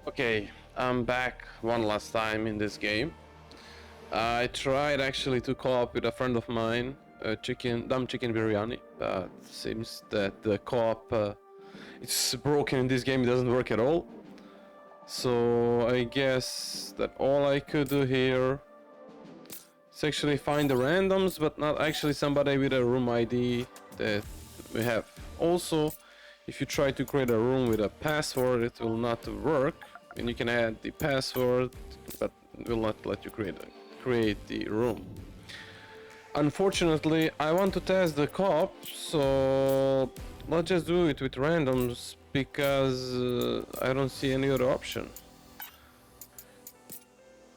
Okay, I'm back one last time in this game. I tried actually to co-op with a friend of mine, dumb chicken biryani, but seems that the co-op it's broken in this game. It doesn't work at all. So I guess that all I could do here is actually find the randoms, but not actually somebody with a room ID that we have. Also, if you try to create a room with a password, it will not work. And you can add the password, but it will not let you create the room. Unfortunately, I want to test the co-op, so let's just do it with randoms because I don't see any other option.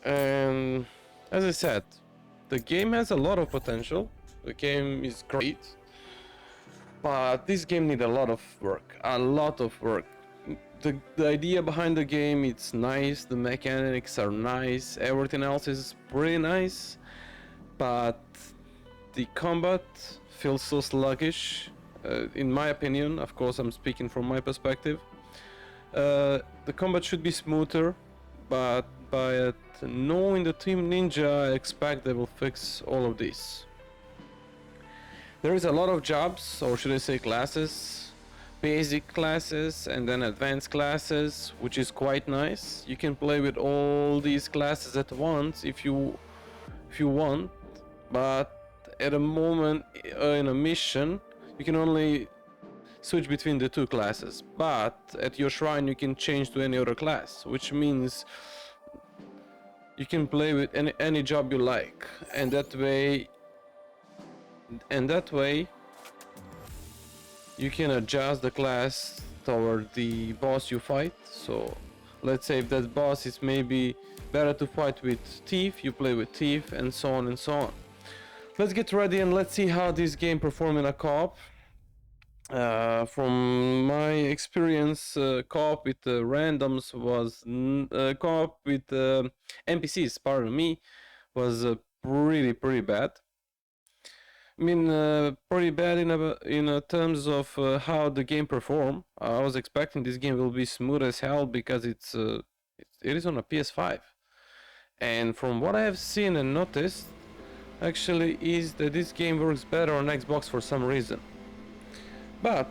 And as I said, the game has a lot of potential. The game is great, but this game needs a lot of work. A lot of work. The idea behind the game, it's nice, the mechanics are nice, everything else is pretty nice, but the combat feels so sluggish, in my opinion. Of course, I'm speaking from my perspective. The combat should be smoother, but by knowing the Team Ninja, I expect they will fix all of this. There is a lot of jobs, or should I say classes, basic classes and then advanced classes, which is quite nice. You can play with all these classes at once if you want, but at a moment in a mission you can only switch between the two classes, but at your shrine you can change to any other class, which means you can play with any job you like, and that way you can adjust the class toward the boss you fight. So let's say if that boss is maybe better to fight with Thief, you play with Thief, and so on and so on. Let's get ready and let's see how this game performs in a co-op. From my experience, co-op with randoms was co-op with NPCs, pardon me, was pretty bad. I mean, pretty bad in terms of how the game perform. I was expecting this game will be smooth as hell because it is on a PS5, and from what I have seen and noticed, actually, is that this game works better on Xbox for some reason. But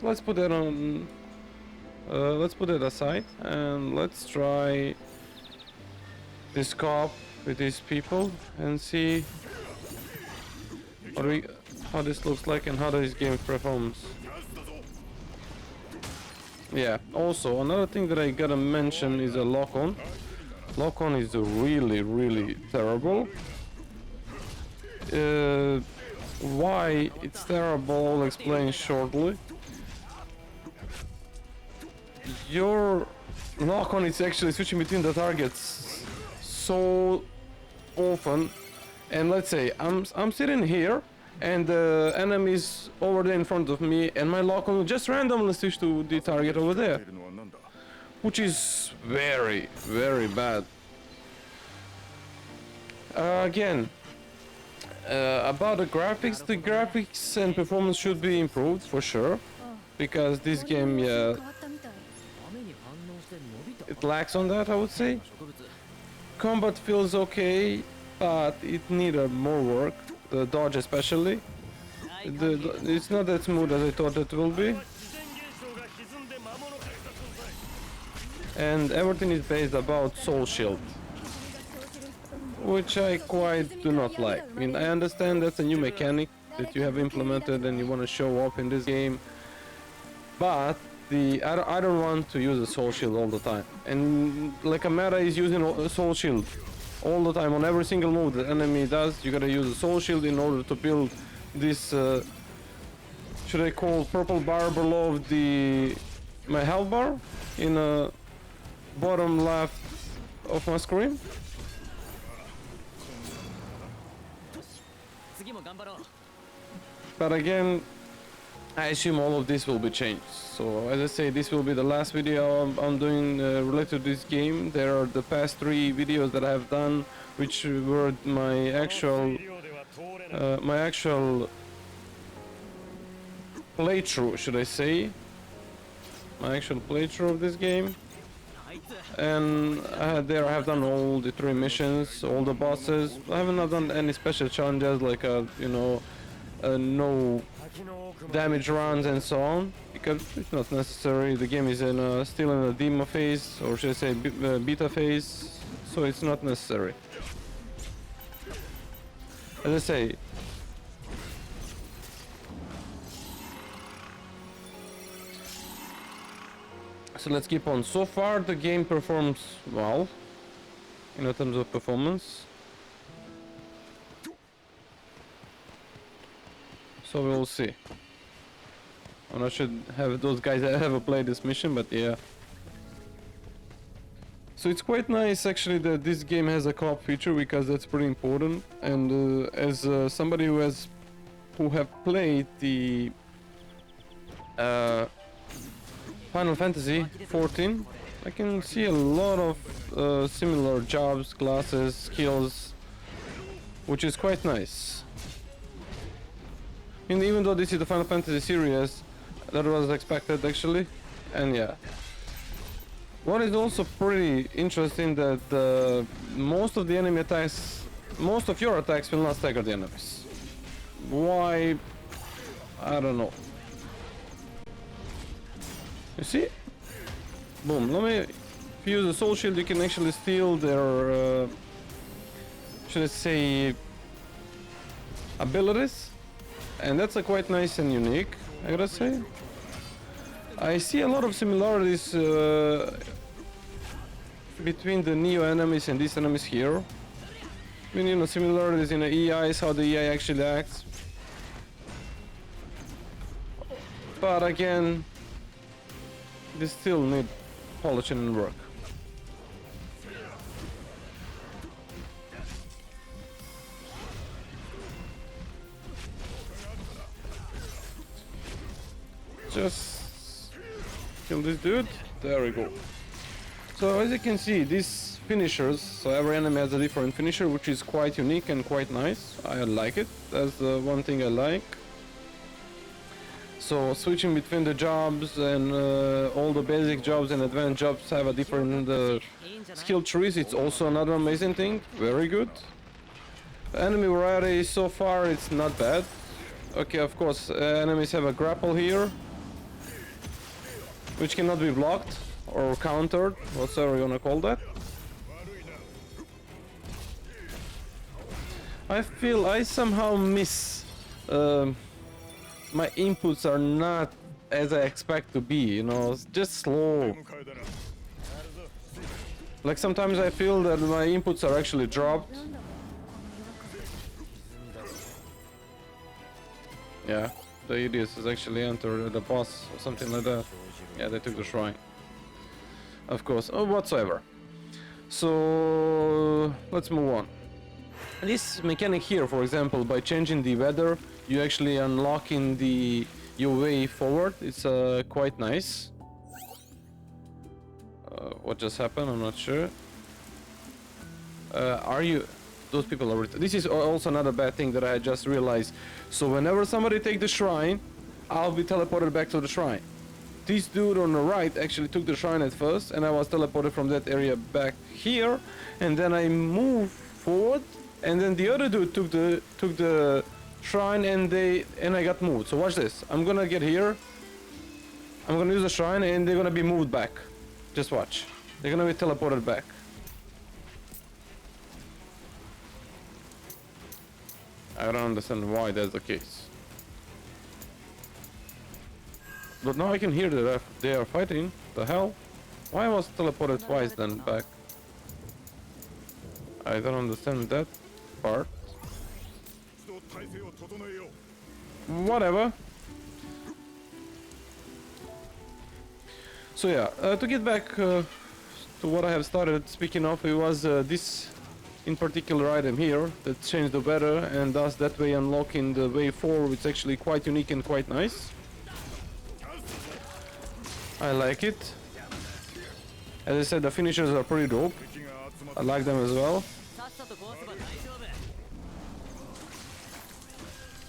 let's put that on. Let's put it aside and let's try this co-op with these people and see how this looks like and how this game performs. Yeah, also another thing that I gotta mention is a lock-on. Lock-on is really terrible. Why it's terrible, I'll explain shortly. Your lock-on is actually switching between the targets so often. And let's say I'm sitting here and the enemy's over there in front of me, and my lock-on will just randomly switch to the target over there, which is very bad. Again, about the graphics and performance should be improved for sure, because this game, yeah, it lacks on that, I would say. Combat feels okay, but it needed more work, the dodge especially. It's not that smooth as I thought it will be. And everything is based about Soul Shield, which I quite do not like. I mean, I understand that's a new mechanic that you have implemented and you want to show off in this game, but I don't want to use a Soul Shield all the time. And like a meta is using a Soul Shield all the time on every single move the enemy does. You gotta use a Soul Shield in order to build this should I call purple bar below my health bar in the bottom left of my screen. But again, I assume all of this will be changed. So as I say, this will be the last video I'm doing related to this game. There are the past 3 videos that I have done, which were my actual playthrough, should I say. My actual playthrough of this game. and there I have done all the 3 missions, all the bosses. I haven't done any special challenges like no damage runs and so on, because it's not necessary. The game is still in a demo phase, or should I say beta phase, so it's not necessary. As I say, so let's keep on. So far the game performs well in terms of performance, so we'll see. I'm not sure have those guys ever played this mission, but yeah. So it's quite nice actually that this game has a co-op feature, because that's pretty important. And as somebody who have played the Final Fantasy 14, I can see a lot of similar jobs, classes, skills, which is quite nice. And even though this is the Final Fantasy series, that was expected actually, and yeah. What is also pretty interesting that most of the enemy attacks, most of your attacks will not stagger the enemies. Why? I don't know. You see? Boom. If you use a soul shield, you can actually steal their, should I say, abilities, and that's a quite nice and unique, I gotta say. I see a lot of similarities between the Neo enemies and these enemies here. I mean, you know, similarities in the EIs, how the EI actually acts. But again, they still need polishing and work. Just kill this dude. There we go. So as you can see, these finishers, so every enemy has a different finisher, which is quite unique and quite nice. I like it. That's the one thing I like. So switching between the jobs and all the basic jobs and advanced jobs have a different skill trees. It's also another amazing thing. Very good. Enemy variety so far, it's not bad. Okay, of course, enemies have a grapple here, which cannot be blocked or countered, whatever you wanna call that. I feel I somehow miss my inputs are not as I expect to be, you know, it's just slow. Like sometimes I feel that my inputs are actually dropped. Yeah, the idiots has actually entered the boss or something like that. Yeah, they took the shrine. Of course, or whatsoever. So let's move on. This mechanic here, for example, by changing the weather, you actually unlocking your way forward. It's quite nice. What just happened? I'm not sure. Those people are. This is also another bad thing that I just realized. So whenever somebody take the shrine, I'll be teleported back to the shrine. This dude on the right actually took the shrine at first, and I was teleported from that area back here, and then I moved forward, and then the other dude took the shrine, and I got moved. So watch this. I'm gonna get here. I'm gonna use the shrine, and they're gonna be moved back. Just watch. They're gonna be teleported back. I don't understand why that's the case. But now I can hear that they are fighting. The hell? Why was teleported twice then back? I don't understand that part. Whatever. So yeah, to get back to what I have started speaking of, it was this in particular item here that changed the weather, and thus that way unlocking the way forward, which is actually quite unique and quite nice. I like it. As I said, the finishers are pretty dope. I like them as well.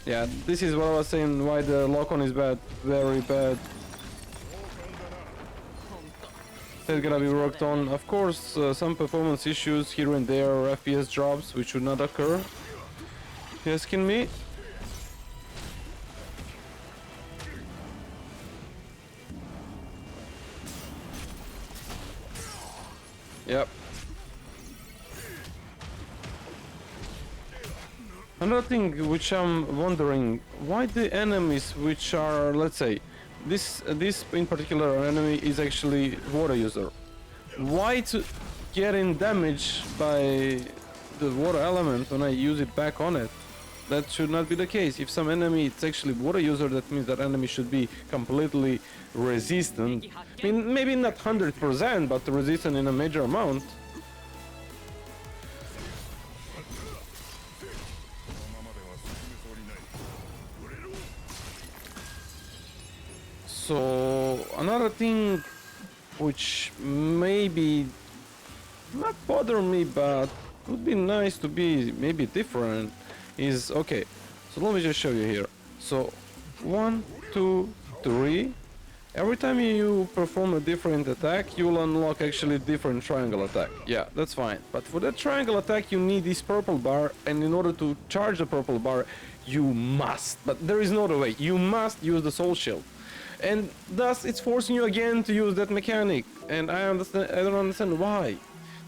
Yeah, this is what I was saying, why the lock-on is bad. Very bad. that's gonna be worked on. Of course, some performance issues here and there, or FPS drops, which should not occur. You asking me? Yep. Another thing which I'm wondering, why the enemies which are, let's say, this in particular enemy is actually water user. Why to getting damage by the water element when I use it back on it? That should not be the case. If some enemy is actually water user, that means that enemy should be completely resistant. I mean, maybe not 100%, but resistant in a major amount. So another thing which maybe not bother me, but would be nice to be maybe different, is okay. So let me just show you here. So 1, 2, 3. Every time you perform a different attack, you'll unlock actually different triangle attack. Yeah, that's fine. But for that triangle attack, you need this purple bar, and in order to charge the purple bar, you must. But there is no other way. You must use the soul shield. And thus it's forcing you again to use that mechanic, and I don't understand why.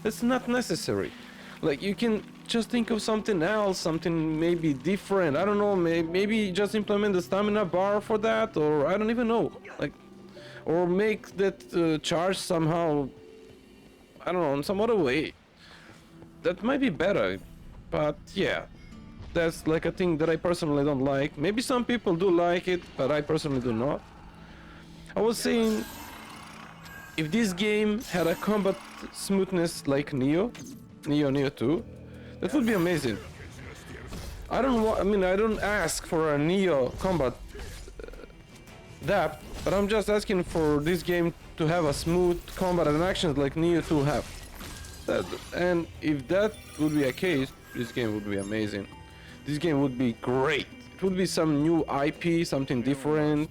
That's not necessary. Like, you can just think of something else, something maybe different. I don't know, maybe just implement the stamina bar for that, or I don't even know. Like, or make that charge somehow, I don't know, in some other way. That might be better, but yeah. That's like a thing that I personally don't like. Maybe some people do like it, but I personally do not. I was saying, if this game had a combat smoothness like Neo 2, that would be amazing. I don't ask for a Neo combat depth, but I'm just asking for this game to have a smooth combat and actions like Neo 2 have. And if that would be a case, this game would be amazing. This game would be great. It would be some new IP, something different.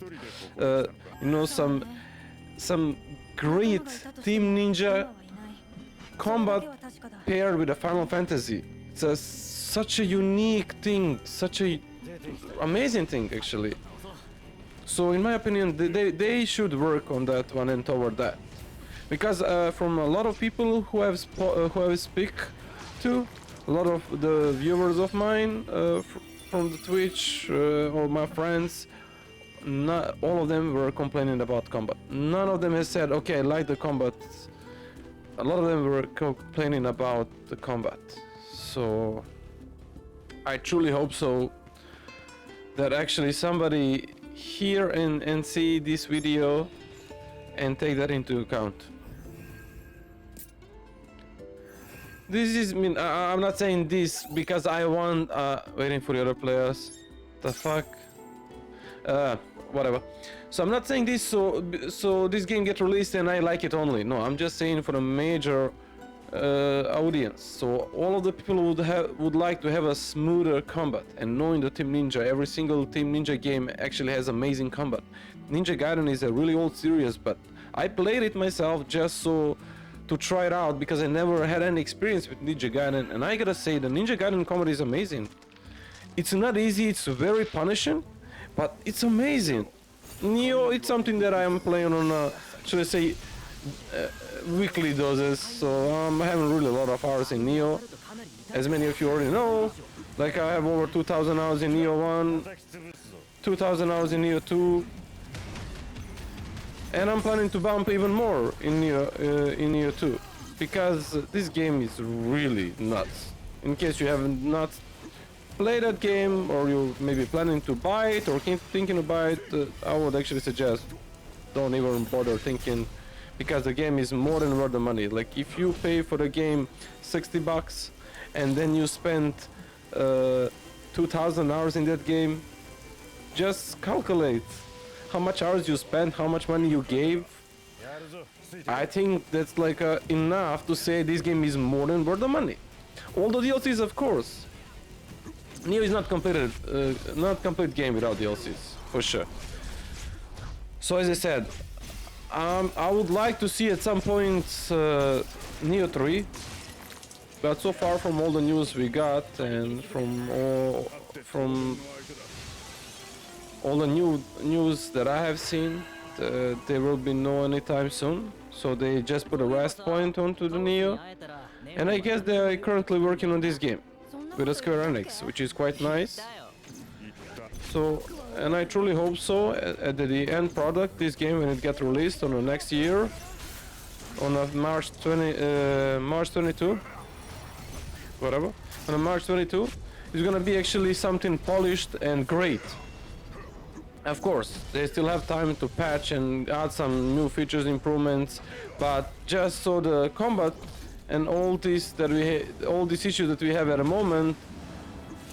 You know, some great Team Ninja combat paired with a Final Fantasy. It's such a unique thing, such a amazing thing actually. So in my opinion, they should work on that one and toward that, because from a lot of people who have speak to, a lot of the viewers of mine from the Twitch or my friends, not all of them were complaining about combat. None of them has said, okay, I like the combat. A lot of them were complaining about the combat. So I truly hope so, that actually somebody hear and see this video and take that into account. This is, I'm not saying this because I want waiting for the other players. The fuck? Whatever. So I'm not saying this so this game get released and I like it only. No, I'm just saying for a major audience. So all of the people would like to have a smoother combat, and knowing the Team Ninja, every single Team Ninja game actually has amazing combat. Ninja Gaiden is a really old series, but I played it myself just to try it out, because I never had any experience with Ninja Gaiden, and I gotta say the Ninja Gaiden combat is amazing. It's not easy, it's very punishing, but it's amazing. Neo, it's something that I am playing on, should I say, weekly doses, so I'm having really a lot of hours in Neo, as many of you already know. Like, I have over 2,000 hours in Neo 1, 2,000 hours in Neo 2, and I'm planning to bump even more in Neo 2, because this game is really nuts. In case you have not played that game, or you're maybe planning to buy it or thinking to buy it, I would actually suggest don't even bother thinking, because the game is more than worth the money. Like, if you pay for the game $60 and then you spend 2,000 hours in that game, just calculate how much hours you spent, how much money you gave. I think that's like enough to say this game is more than worth the money. All the DLCs, of course. Neo is not complete game without DLCs, for sure. So as I said, I would like to see at some point Neo 3, but so far from all the news we got and from all the new news that I have seen, there will be no anytime soon. So they just put a rest point onto the Neo, and I guess they are currently working on this game with a Square Enix, which is quite nice. So, and I truly hope so at the end product, this game, when it gets released on the next year, on March 22, whatever, on March 22, is gonna be actually something polished and great. Of course, they still have time to patch and add some new features, improvements, but just so the combat and all these issues that we have at the moment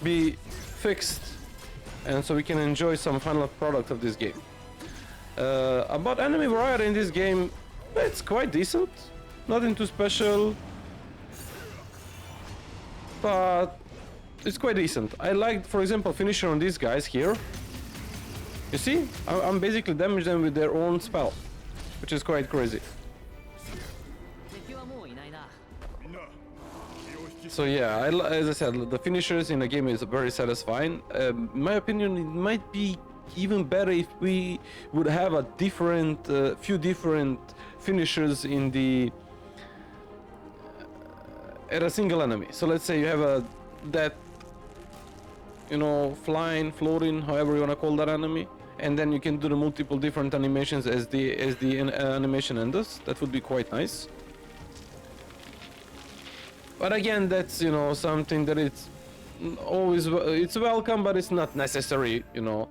be fixed, and so we can enjoy some final product of this game. About enemy variety in this game, it's quite decent, nothing too special, but it's quite decent. I like, for example, finisher on these guys here. You see, I'm basically damaging them with their own spell, which is quite crazy. So yeah, as I said, the finishers in the game is very satisfying. In my opinion, it might be even better if we would have a few different finishers in the at a single enemy. So let's say you have that, you know, flying, floating, however you wanna call that enemy, and then you can do the multiple different animations as the animation ends. That would be quite nice. But again, that's, you know, something that it's always, it's welcome, but it's not necessary, you know.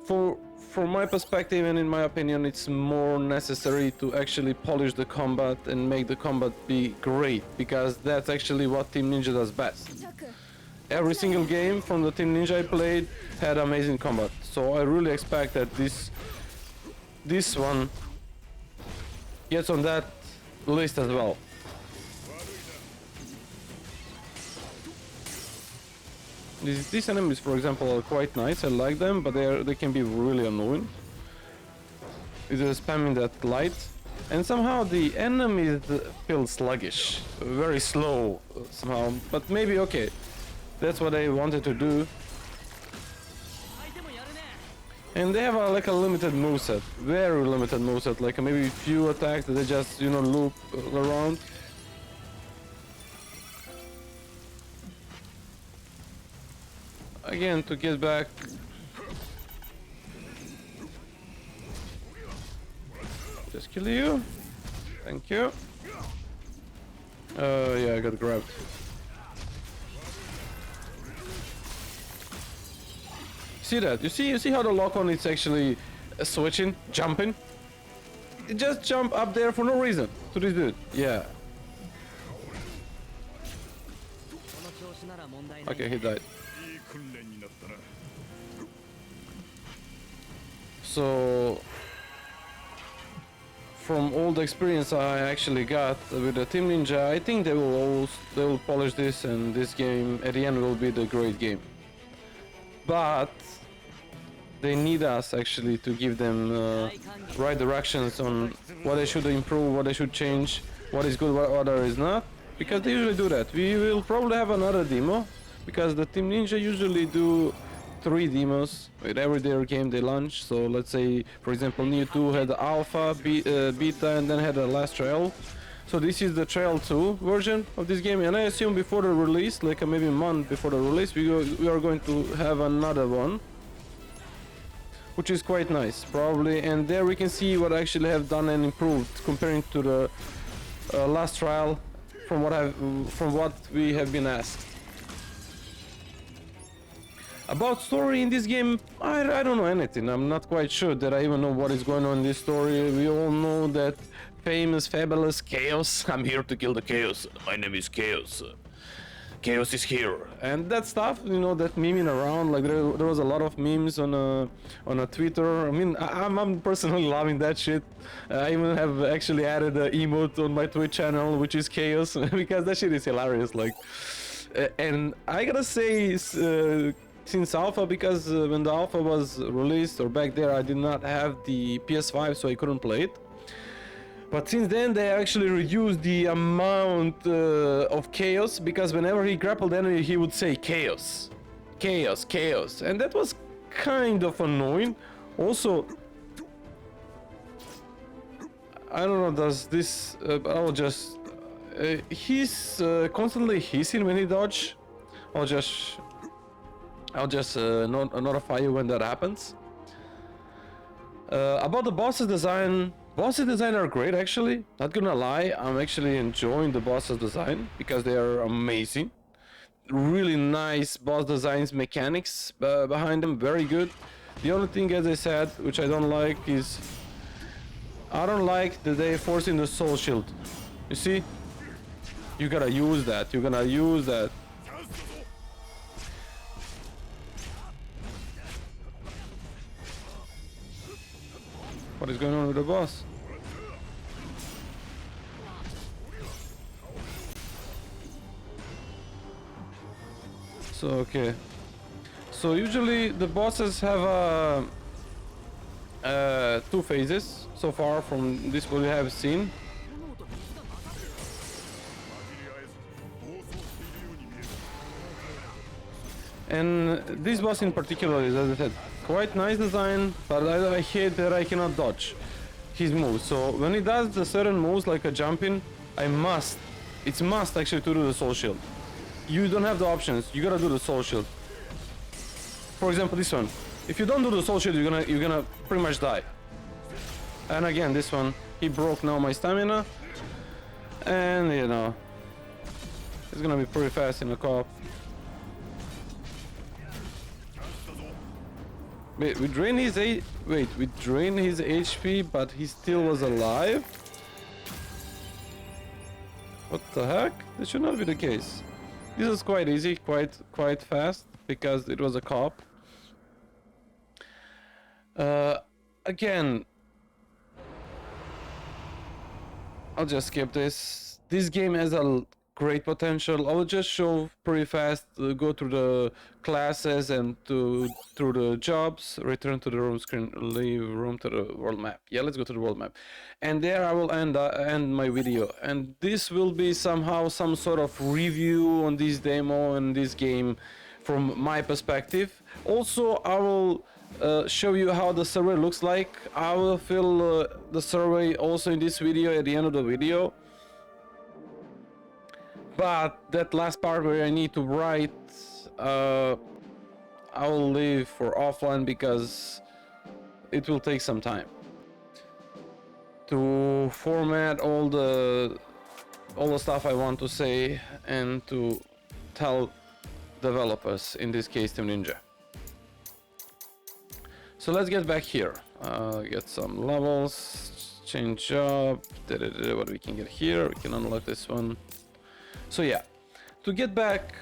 From my perspective and in my opinion, it's more necessary to actually polish the combat and make the combat be great, because that's actually what Team Ninja does best. Every single game from the Team Ninja I played had amazing combat, so I really expect that this one gets on that list as well. These enemies, for example, are quite nice. I like them, but they can be really annoying. They're spamming that light, and somehow the enemies feel sluggish, very slow somehow. But maybe okay, that's what I wanted to do. And they have like a limited moveset, very limited moveset, like maybe few attacks that they just, you know, loop around. Again, to get back. Just kill you. Thank you. Yeah, I got grabbed. See that? You see how the lock-on is actually switching, jumping? It just jump up there for no reason to this dude. Yeah. Okay, he died. So, from all the experience I actually got with the Team Ninja, I think they will polish this, and this game at the end will be the great game. But they need us actually to give them right directions on what they should improve, what they should change, what is good, what is not, because they usually do that. We will probably have another demo, because the Team Ninja usually do 3 demos with every their game they launch. So let's say, for example, Neo 2 had the alpha, beta, and then had the last trial. So this is the trial 2 version of this game, and I assume before the release, like maybe a month before the release, we are going to have another one, which is quite nice, probably. And there we can see what I actually have done and improved comparing to the last trial, from what we have been asked. About story in this game, I don't know anything. I'm not quite sure that I even know what is going on in this story. We all know that famous, fabulous Chaos. I'm here to kill the Chaos. My name is Chaos. Chaos is here. And that stuff, you know, that memeing around, like there was a lot of memes on a Twitter. I mean, I'm personally loving that shit. I even have actually added an emote on my Twitch channel, which is Chaos, because that shit is hilarious. Like, and I gotta say, since alpha, because when the alpha was released, or back there, I did not have the PS5, so I couldn't play it. But since then they actually reduced the amount of chaos, because whenever he grappled enemy he would say chaos, chaos, chaos, and that was kind of annoying. Also, I don't know, does this I'll just he's constantly hissing when he dodge. I'll just notify you when that happens. About the bosses design are great actually, not gonna lie. I'm actually enjoying the bosses design because they are amazing. Really nice boss designs, mechanics behind them, very good. The only thing, as I said, which I don't like is I don't like that they forcing the soul shield. You see, you gotta use that, you're gonna use that. What is going on with the boss? So, okay. So usually the bosses have two phases so far from this what we have seen. And this boss in particular is, as I said, quite nice design, but I hate that I cannot dodge his moves. So when he does the certain moves like a jumping, it's must actually to do the soul shield. You don't have the options, you gotta do the soul shield. For example, this one. If you don't do the soul shield, you're gonna pretty much die. And again, this one, he broke now my stamina. And you know, it's gonna be pretty fast in a co-op. Wait, we drained his HP, but he still was alive? What the heck? This should not be the case. This is quite easy, quite fast, because it was a co-op. Again, I'll just skip this. This game has a great potential. I will just show pretty fast, go through the classes and through the jobs, return to the room screen, leave room to the world map. Yeah, let's go to the world map. And there I will end my video. And this will be somehow some sort of review on this demo and this game from my perspective. Also, I will show you how the server looks like. I will fill the survey also in this video at the end of the video. But that last part where I need to write, I will leave for offline because it will take some time to format all the stuff I want to say and to tell developers, in this case Team Ninja. So let's get back here, get some levels, change up, what we can get here, we can unlock this one. So yeah, to get back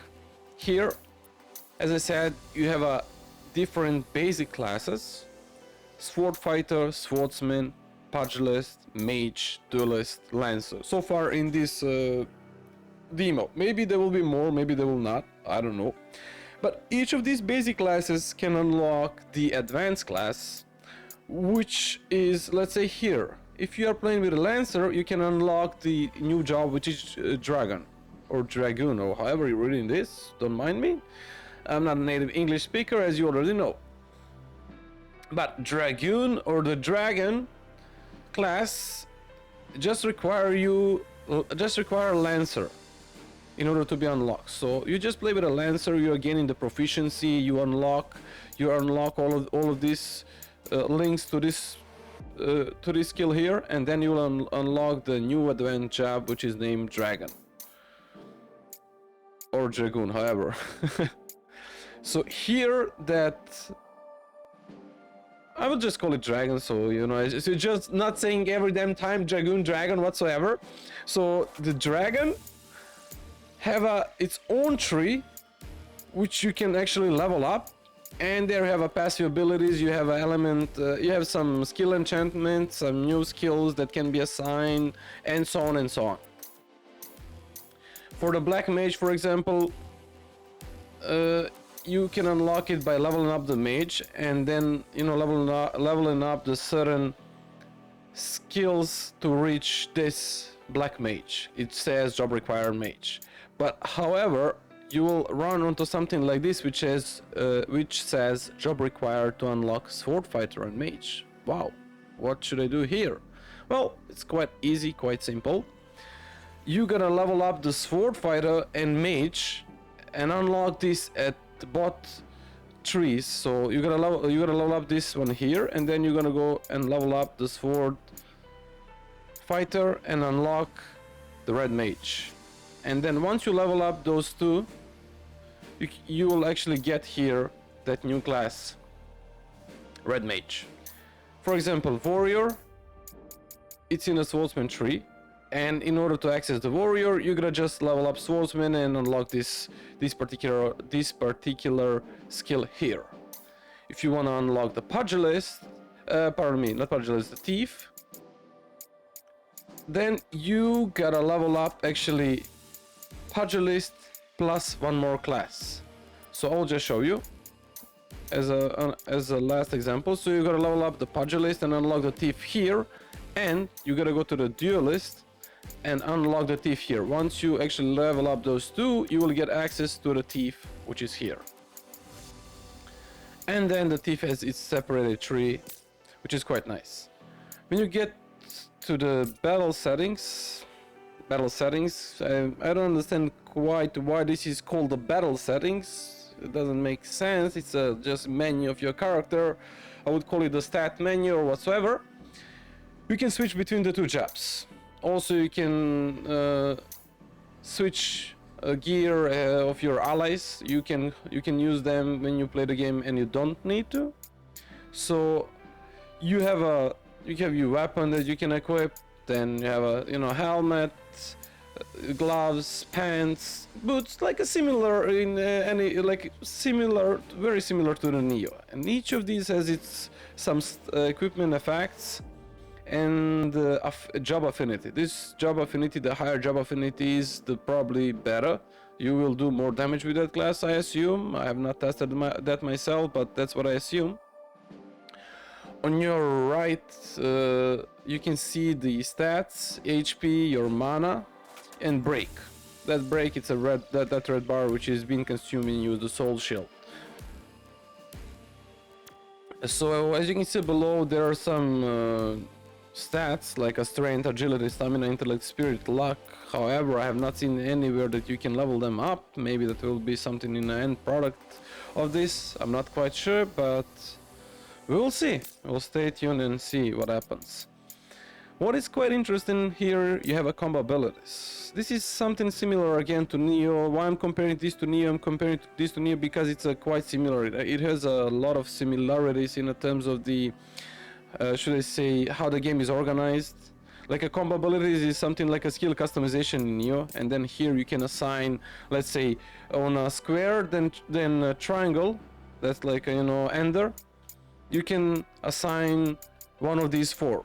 here, as I said, you have a different basic classes: sword fighter, swordsman, pugilist, mage, duelist, lancer. So far in this demo, maybe there will be more, maybe there will not, I don't know. But each of these basic classes can unlock the advanced class, which is, let's say here, if you are playing with a lancer, you can unlock the new job, which is dragon. Or dragoon, or however you're reading this, don't mind me. I'm not a native English speaker, as you already know. But dragoon or the dragon class just require a lancer in order to be unlocked. So you just play with a lancer, you are gaining the proficiency, you unlock all of these links to this skill here, and then you will unlock the new advanced job, which is named dragon. Or dragoon, however. So here, that I would just call it dragon, so you know, it's just not saying every damn time dragon whatsoever. So the dragon have its own tree, which you can actually level up, and there you have a passive abilities, you have an element, you have some skill enchantments, some new skills that can be assigned, and so on and so on. For the black mage, for example, you can unlock it by leveling up the mage, and then, you know, leveling up the certain skills to reach this black mage. It says job required mage, but however you will run onto something like this which says job required to unlock sword fighter and mage. Wow, what should I do here? Well, it's quite easy, quite simple. You gotta level up the sword fighter and mage and unlock this at bot trees. So you gotta level up this one here, and then you're gonna go and level up the sword fighter and unlock the red mage. And then once you level up those two, you will actually get here that new class, red mage. For example, warrior, it's in a swordsman tree, and in order to access the warrior, you're gonna just level up swordsman and unlock this particular skill here. If you want to unlock the pugilist, pardon me, not pugilist, the thief, then you gotta level up actually pugilist plus one more class. So I'll just show you as a last example. So you gotta level up the pugilist and unlock the thief here, and you gotta go to the duelist and unlock the thief here. Once you actually level up those two, you will get access to the thief, which is here. And then the thief has its separated tree, which is quite nice. When you get to the battle settings, I don't understand quite why this is called the battle settings. It doesn't make sense. It's just menu of your character. I would call it the stat menu or whatsoever. You can switch between the two jobs. Also, you can switch gear of your allies. You can use them when you play the game, and you don't need to. So you have your weapon that you can equip. Then you have a helmet, gloves, pants, boots, like a similar in very similar to the Neo. And each of these has its some equipment effects and job affinity. This job affinity, the higher job affinity is, the probably better. You will do more damage with that class, I assume. I have not tested that myself, but that's what I assume. On your right, you can see the stats, HP, your mana, and break. That break, it's a that red bar which is being consuming you the soul shield. So as you can see below, there are some stats like a strength, agility, stamina, intellect, spirit, luck. However, I have not seen anywhere that you can level them up. Maybe that will be something in the end product of this. I'm not quite sure, but we will see. We'll stay tuned and see what happens. What is quite interesting here, you have a combo abilities. This is something similar again to Neo. Why I'm comparing this to Neo? I'm comparing this to Neo because it's quite similar. It has a lot of similarities in terms of the, should I say, how the game is organized. Like a combo abilities is something like a skill customization in Neo, and then here you can assign, let's say, on a square, then a triangle. That's like ender. You can assign one of these four.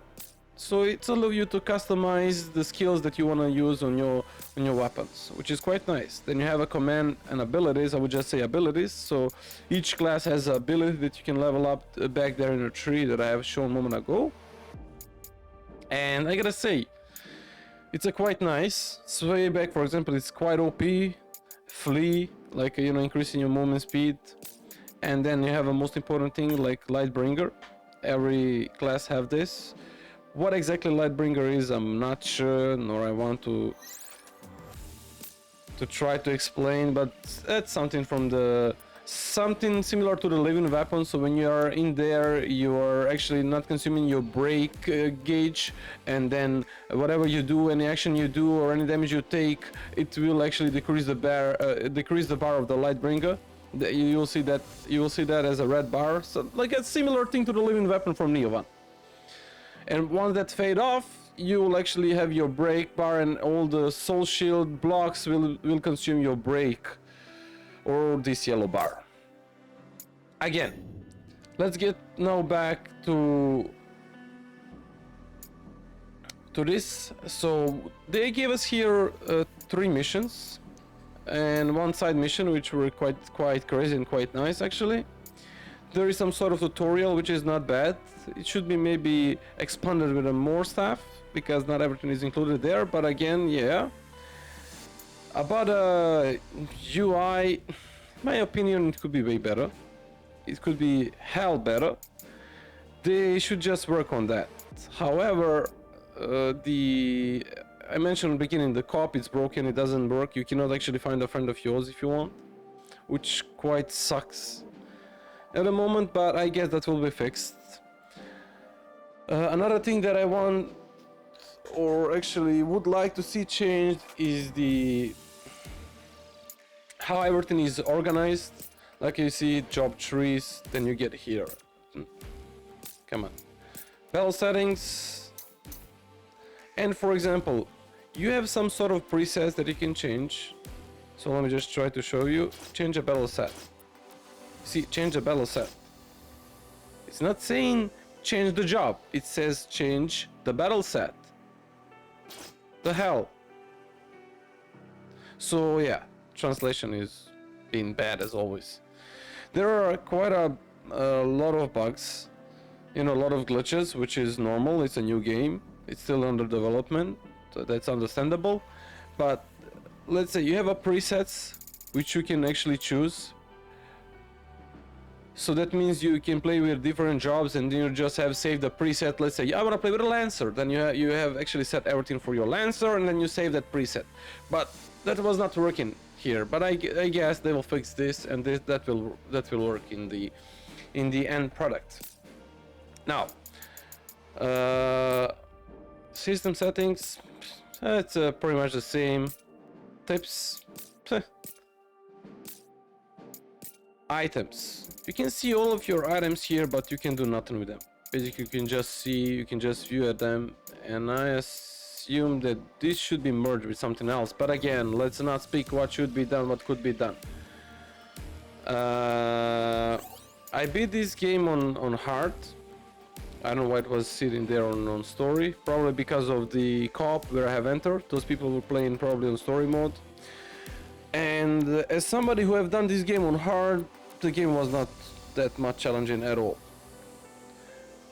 So it's allow you to customize the skills that you want to use on your weapons, which is quite nice. Then you have a command and abilities. I would just say abilities. So each class has an ability that you can level up back there in the tree that I have shown a moment ago. And I gotta say, it's a quite nice. Sway back, for example, it's quite OP. Flee, like increasing your movement speed. And then you have a most important thing like Lightbringer. Every class have this. What exactly Lightbringer is, I'm not sure, nor I want to try to explain, but that's something something similar to the living weapon. So when you are in there, you are actually not consuming your break gauge, and then whatever you do, any action you do or any damage you take, it will actually decrease the bar of the Lightbringer. You will see that as a red bar, so like a similar thing to the living weapon from Neo 1. And once that fade off, you will actually have your break bar, and all the soul shield blocks will consume your break or this yellow bar. Again, let's get now back to this. So they gave us here 3 missions and one side mission, which were quite crazy and quite nice actually. There is some sort of tutorial which is not bad. It should be maybe expanded with more stuff because not everything is included there, but again, yeah. About UI, my opinion, it could be way better. It could be hell better. They should just work on that. However, I mentioned in the beginning, the co-op is broken, it doesn't work. You cannot actually find a friend of yours if you want, which quite sucks at the moment, but I guess that will be fixed. Another thing that I want, or actually would like to see changed, is how everything is organized. Like you see job trees, then you get here. Come on. Battle settings. And for example, you have some sort of presets that you can change. So let me just try to show you. Change a battle set. See, change a battle set. It's not saying change the job. It says change the battle set. The hell. So yeah, translation is being bad as always. There are quite a lot of bugs, you know, a lot of glitches, which is normal. It's a new game. It's still under development, so that's understandable. But let's say you have a presets which you can actually choose. So that means you can play with different jobs, and then you just have saved the preset. Let's say I want to play with a Lancer, then you have actually set everything for your Lancer, and then you save that preset. But that was not working here. But I guess they will fix this, and that will work in the end product. Now, system settings, it's pretty much the same. Tips, items. You can see all of your items here, but you can do nothing with them. Basically, you can just see, you can just view at them, and I assume that this should be merged with something else. But again, let's not speak what should be done, what could be done. I beat this game on hard. I don't know why it was sitting there on story. Probably because of the co-op where I have entered. Those people were playing probably on story mode. And as somebody who have done this game on hard, the game was not that much challenging at all.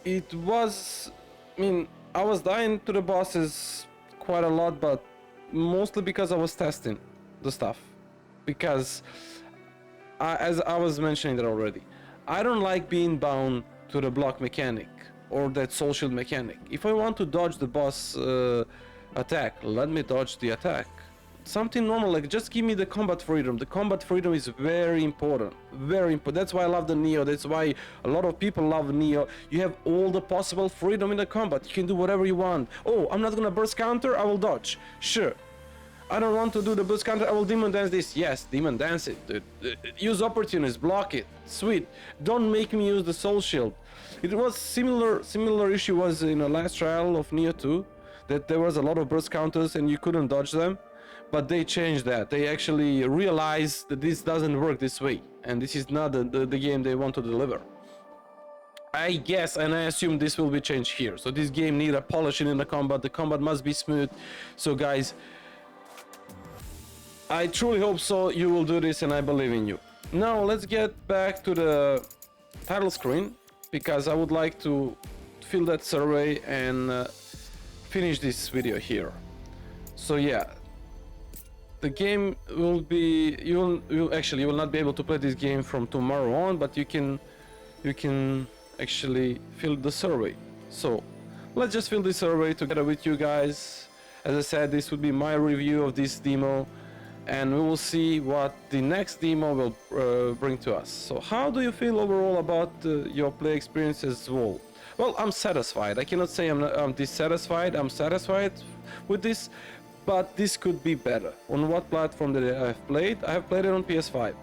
It was, I mean, I was dying to the bosses quite a lot, but mostly because I was testing the stuff. Because, as I was mentioning that already, I don't like being bound to the block mechanic or that soul shield mechanic. If I want to dodge the boss attack, let me dodge the attack. Something normal, like just give me the combat freedom. The combat freedom is very important, very important. That's why I love the Neo. That's why a lot of people love Neo. You have all the possible freedom in the combat. You can do whatever you want. Oh, I'm not gonna burst counter, I will dodge. Sure. I don't want to do the burst counter, I will demon dance this. Yes, demon dance it, dude. Use opportunities, block it. Sweet. Don't make me use the soul shield. It was similar issue was in the last trial of Neo 2, that there was a lot of burst counters and you couldn't dodge them. But they changed that. They actually realized that this doesn't work this way, and this is not the game they want to deliver. I guess, and I assume this will be changed here. So this game needs a polishing in the combat. The combat must be smooth. So guys, I truly hope so. You will do this, and I believe in you. Now let's get back to the title screen, because I would like to fill that survey and finish this video here. So yeah. The game will be, you will not be able to play this game from tomorrow on, but you can actually fill the survey. So let's just fill the survey together with you guys. As I said, this would be my review of this demo, and we will see what the next demo will bring to us. So how do you feel overall about your play experience as well? Well, I'm satisfied. I cannot say I'm dissatisfied. I'm satisfied with this. But this could be better. On what platform did I have played? I have played it on PS5.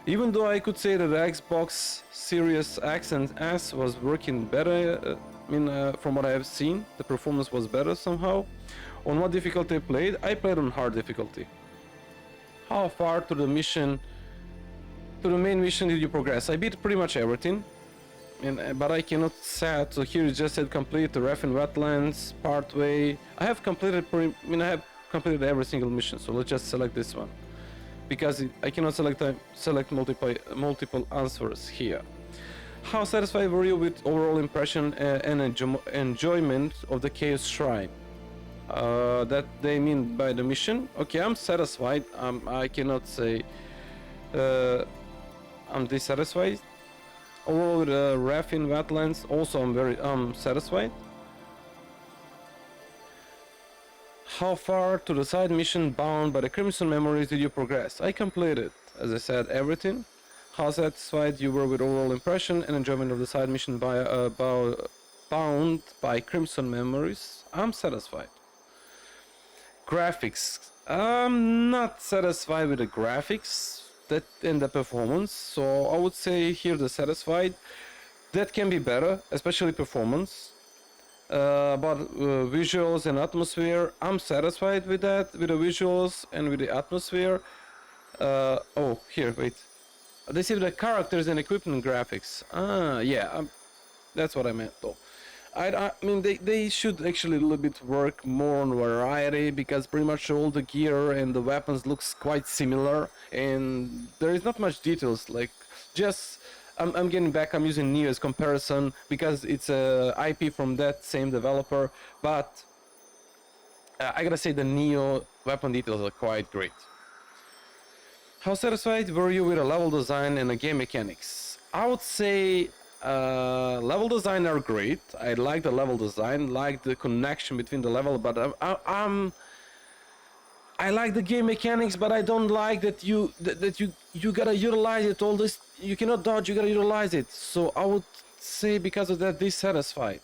Even though I could say that the Xbox Series X and S was working better, from what I have seen, the performance was better somehow. On what difficulty I played? I played on hard difficulty. How far to the mission, to the main mission did you progress? I beat pretty much everything. But I cannot set, so here it just said complete the Refin Wetlands, partway. I have completed, I have completed every single mission, so let's just select this one, because I cannot select multiple answers here. How satisfied were you with overall impression and enjoyment of the Chaos Shrine? That they mean by the mission. Okay, I'm satisfied. I cannot say I'm dissatisfied. Overall, with Raffin Wetlands, also I'm satisfied. How far to the side mission bound by the Crimson Memories did you progress? I completed, as I said, everything. How satisfied you were with overall impression and enjoyment of the side mission bound by Crimson Memories? I'm satisfied. Graphics. I'm not satisfied with the graphics and the performance, so I would say here the satisfied. That can be better, especially performance. About visuals and atmosphere, I'm satisfied with that, with the visuals and with the atmosphere. Oh, here, wait. They see the characters and equipment graphics. Yeah, that's what I meant though. I mean, they should actually a little bit work more on variety, because pretty much all the gear and the weapons looks quite similar, and there is not much details, like just I'm getting back, I'm using Neo as comparison because it's a IP from that same developer, but I gotta say the Neo weapon details are quite great. How satisfied were you with a level design and the game mechanics? I would say level design are great. I like the level design, like the connection between the level, but I like the game mechanics, but I don't like that you gotta utilize it. All this, you cannot dodge, you gotta utilize it. So I would say because of that, dissatisfied.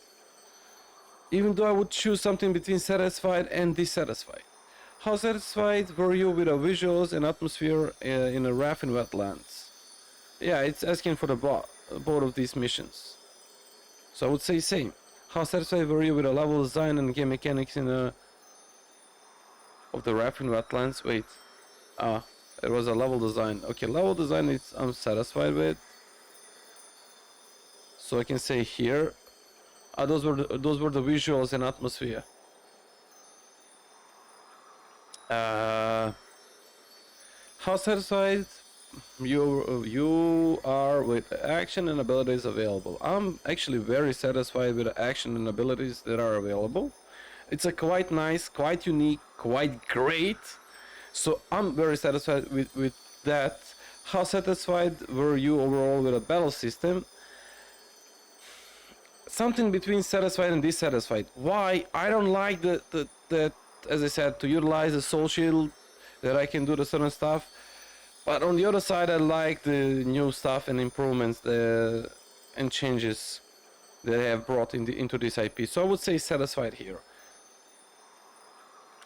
Even though I would choose something between satisfied and dissatisfied. How satisfied were you with the visuals and atmosphere in a Raffin Wetlands? Yeah, it's asking for the both of these missions. So I would say same. How satisfied were you with the level design and game mechanics in a of the Raffin Wetlands? Wait. It was a level design. Okay, level design I'm satisfied with. So I can say here. Those were the visuals and atmosphere. How satisfied you are with action and abilities available? I'm actually very satisfied with the action and abilities that are available. It's a quite nice, quite unique, quite great. So I'm very satisfied with that. How satisfied were you overall with a battle system? Something between satisfied and dissatisfied. Why? I don't like that, as I said, to utilize the soul shield, that I can do the certain stuff. But on the other side, I like the new stuff and improvements and changes that they have brought into this IP. So I would say satisfied here.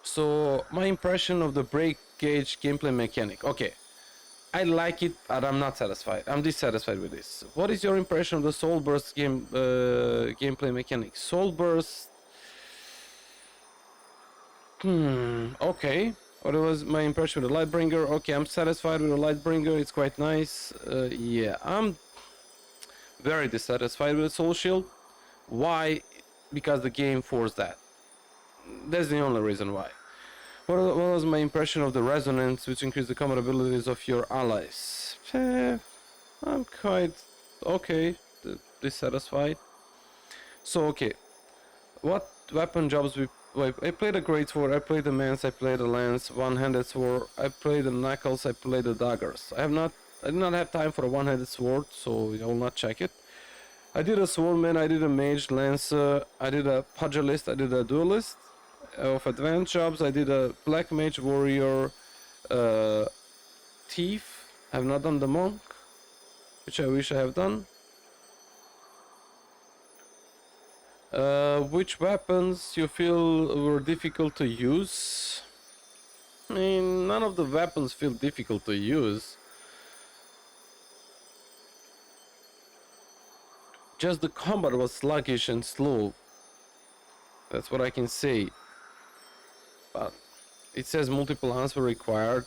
So my impression of the break gauge gameplay mechanic. Okay, I like it, but I'm not satisfied. I'm dissatisfied with this. What is your impression of the Soul Burst gameplay mechanic? Soul Burst. Okay. What was my impression with the Lightbringer? Okay, I'm satisfied with the Lightbringer. It's quite nice. Yeah, I'm very dissatisfied with the Soul Shield. Why? Because the game forced that. That's the only reason why. What was my impression of the Resonance, which increased the combat abilities of your allies? I'm quite okay, dissatisfied. So, okay. What weapon jobs I played a Great Sword, I played the Mance, I played the Lance, one-handed sword, I played the Knuckles, I played the Daggers. I did not have time for a one-handed sword, so I will not check it. I did a Swordman, I did a Mage, Lancer, I did a Pugilist, I did a Duelist. Of advanced jobs, I did a Black Mage, Warrior, Thief. I have not done the Monk, which I wish I have done. Which weapons you feel were difficult to use? I mean, none of the weapons feel difficult to use. Just the combat was sluggish and slow. That's what I can say. But it says multiple hands were required.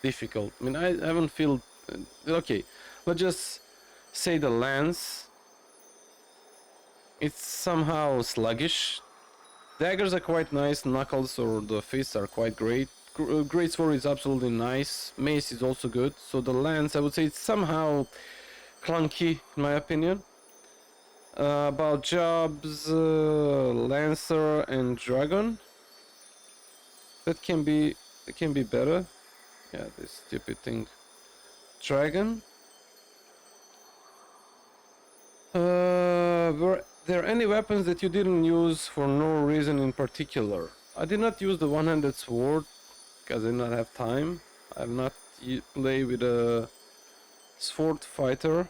Difficult. I mean, I haven't feel... Okay, let's just say the lance. It's somehow sluggish. Daggers are quite nice. Knuckles or the fists are quite great. Great Sword is absolutely nice. Mace is also good. So the lance, I would say it's somehow clunky in my opinion. About jobs, Lancer and Dragon. That can be better. Yeah, this stupid thing. Dragon. Were there any weapons that you didn't use for no reason in particular? I did not use the one-handed sword because I did not have time. I have not played with a sword fighter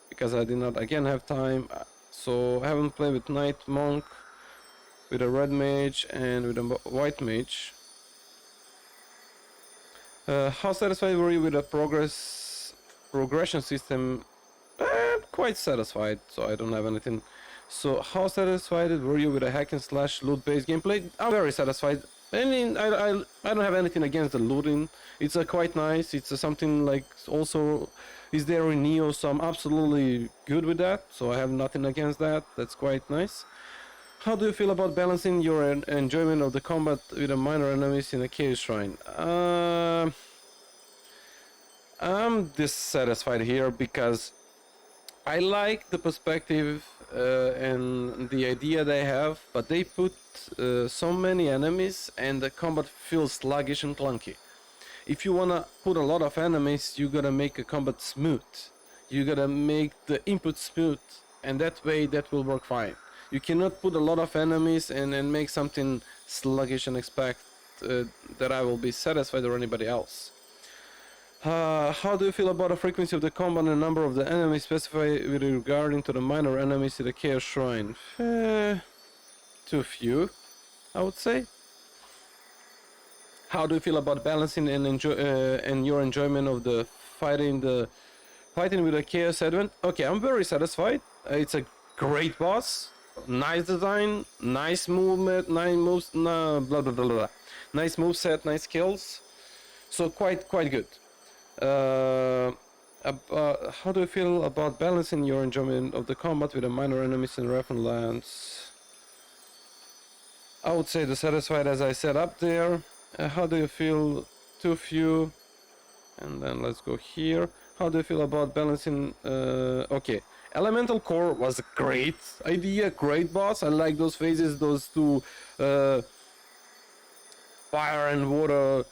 because I did not again have time. So I haven't played with Knight Monk, with a red mage and with a white mage. How satisfied were you with the progression system? Quite satisfied, so I don't have anything. So how satisfied were you with a hack and slash loot based gameplay? I'm very satisfied. I mean, I don't have anything against the looting. It's quite nice. It's something like also is there in Neo, so I'm absolutely good with that. So I have nothing against that. That's quite nice. How do you feel about balancing your enjoyment of the combat with the minor enemies in a Chaos Shrine? I'm dissatisfied here because I like the perspective and the idea they have, but they put so many enemies and the combat feels sluggish and clunky. If you wanna put a lot of enemies, you gotta make a combat smooth. You gotta make the input smooth, and that way that will work fine. You cannot put a lot of enemies and make something sluggish and expect that I will be satisfied or anybody else. How do you feel about the frequency of the combat and the number of the enemies specified with regarding to the minor enemies in the Chaos Shrine? Too few, I would say. How do you feel about balancing and your enjoyment of the fighting with the Chaos Advent? Okay, I'm very satisfied. It's a great boss, nice design, nice movement, nice moves, blah blah blah blah. Nice moveset, nice skills. So quite good. How do you feel about balancing your enjoyment of the combat with the minor enemies in Raven Lands? I would say the satisfied, as I said up there. How do you feel? Too few. And then let's go here. How do you feel about balancing? Okay, Elemental Core was a great idea, great boss. I like those phases, those two fire and water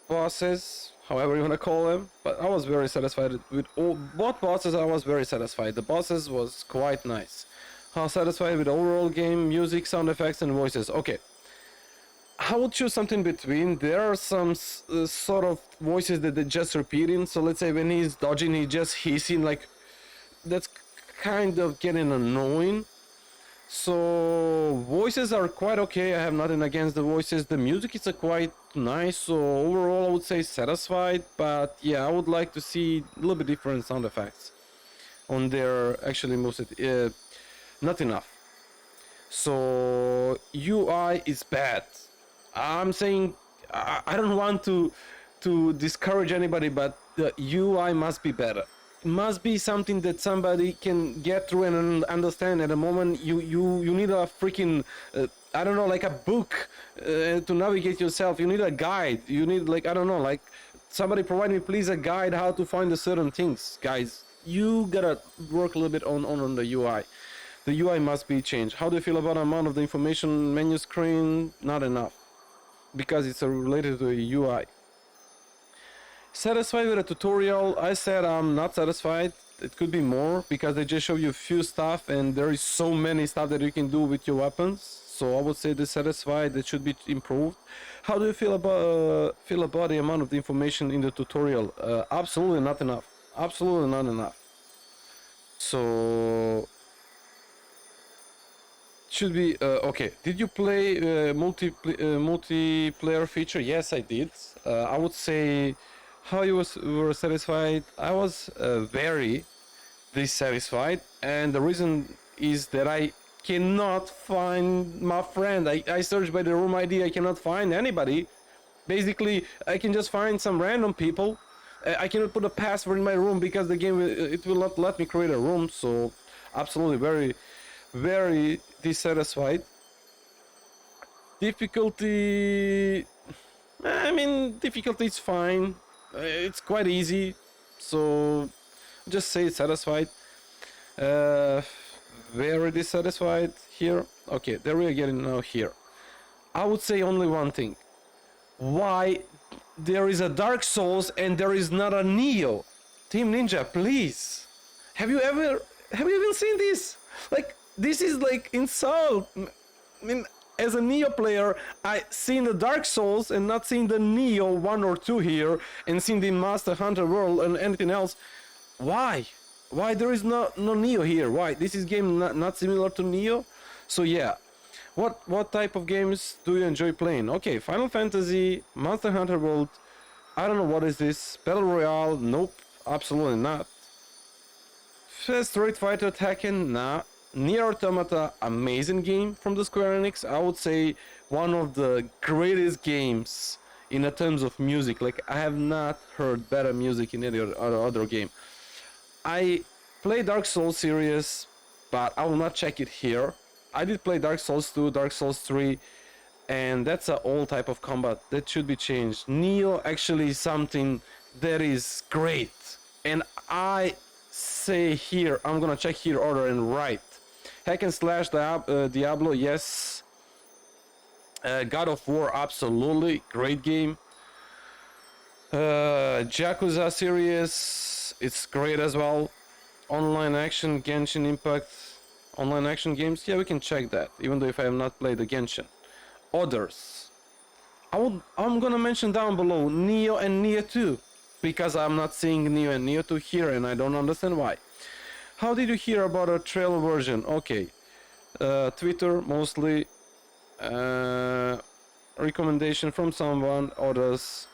bosses, however you want to call them. But I was very satisfied with both bosses. I was very satisfied. The bosses was quite nice. How satisfied with the overall game, music, sound effects, and voices? Okay, I would choose something between. There are some sort of voices that they just repeating. So let's say when he's dodging, he just hissing, like that's kind of getting annoying. So voices are quite okay. I have nothing against the voices. The music is quite nice. So overall, I would say satisfied. But yeah, I would like to see a little bit different sound effects on their actually most. Not enough. So UI is bad. I'm saying I don't want to discourage anybody, but the UI must be better. It must be something that somebody can get through and understand. At the moment, you need a freaking I don't know, like a book to navigate yourself. You need a guide. You need, like, I don't know, like somebody provide me please a guide how to find the certain things, guys. You gotta work a little bit on the UI. The UI must be changed. How do you feel about the amount of the information menu screen? Not enough, because it's related to the UI. Satisfied with the tutorial? I said I'm not satisfied. It could be more, because they just show you a few stuff and there is so many stuff that you can do with your weapons. So I would say dissatisfied. It should be improved. How do you feel about the amount of the information in the tutorial? Absolutely not enough. Absolutely not enough. So should be okay. Did you play multiplayer feature? Yes, I did. I would say how you were satisfied. I was very dissatisfied, and the reason is that I cannot find my friend. I searched by the room ID. I cannot find anybody. Basically, I can just find some random people. I cannot put a password in my room because the game it will not let me create a room. So absolutely very dissatisfied. Difficulty, I mean, difficulty is fine. It's quite easy, so just say satisfied. Uh, very dissatisfied here. Okay, there we are getting now here. I would say only one thing. Why there is a Dark Souls and there is not a Neo? Team Ninja, please. Have you even seen this? Like, this is like insult. I mean, as a Neo player, I seen the Dark Souls and not seen the Neo 1 or 2 here, and seen the Master Hunter World and anything else. Why? Why there is no Neo here? Why? This is game not similar to Neo? So yeah. What type of games do you enjoy playing? Okay, Final Fantasy, Monster Hunter World. I don't know what is this. Battle Royale? Nope, absolutely not. Street Fighter Tekken? Nah. Nier Automata, amazing game from the Square Enix. I would say one of the greatest games in terms of music. Like, I have not heard better music in any other game. I play Dark Souls series, but I will not check it here. I did play Dark Souls 2, Dark Souls 3, and that's an old type of combat that should be changed. Neo actually is something that is great, and I say here, I'm gonna check here order and write. Hack and slash Diablo, yes. God of War, absolutely, great game. Yakuza series, it's great as well. Online action, Genshin Impact. Online action games, yeah, we can check that, even though if I have not played the Genshin. Others. I'm gonna mention down below Neo and Neo 2, because I'm not seeing Neo and Neo 2 here, and I don't understand why. How did you hear about a trail version? Okay. Twitter, mostly. Recommendation from someone, others.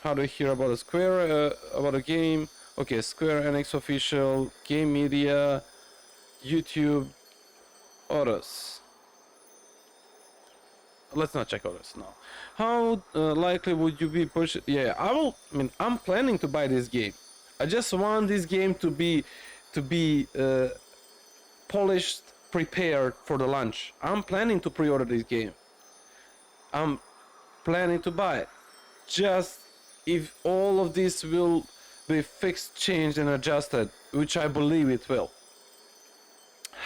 How do you hear about a Square, about a game? Okay, Square Enix official, Game Media, YouTube, others. Let's not check others now. How likely would you be push? Yeah, I mean, I'm planning to buy this game. I just want this game to be polished, prepared for the launch. I'm planning to pre-order this game. I'm planning to buy it. Just if all of this will be fixed, changed, and adjusted, which I believe it will.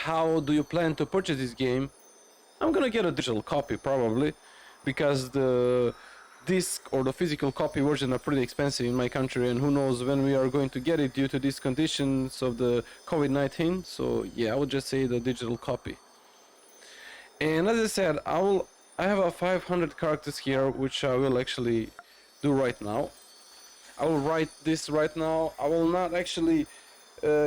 How do you plan to purchase this game? I'm gonna get a digital copy probably, because the disc or the physical copy version are pretty expensive in my country, and who knows when we are going to get it due to these conditions of the COVID-19. So yeah, I would just say the digital copy. And as I said, I have a 500 characters here, which I will actually do right now. I will write this right now. I will not actually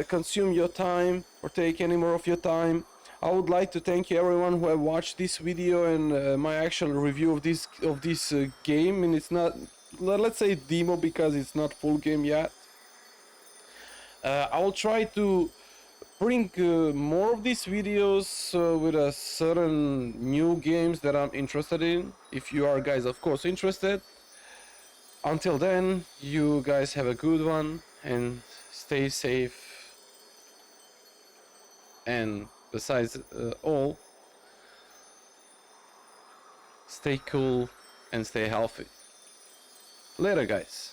consume your time or take any more of your time. I would like to thank you everyone who have watched this video and my actual review of this game. And it's not, let's say, demo, because it's not full game yet. I will try to bring more of these videos with a certain new games that I'm interested in. If you are guys, of course, interested. Until then, you guys have a good one and stay safe. And besides all, stay cool and stay healthy. Later, guys.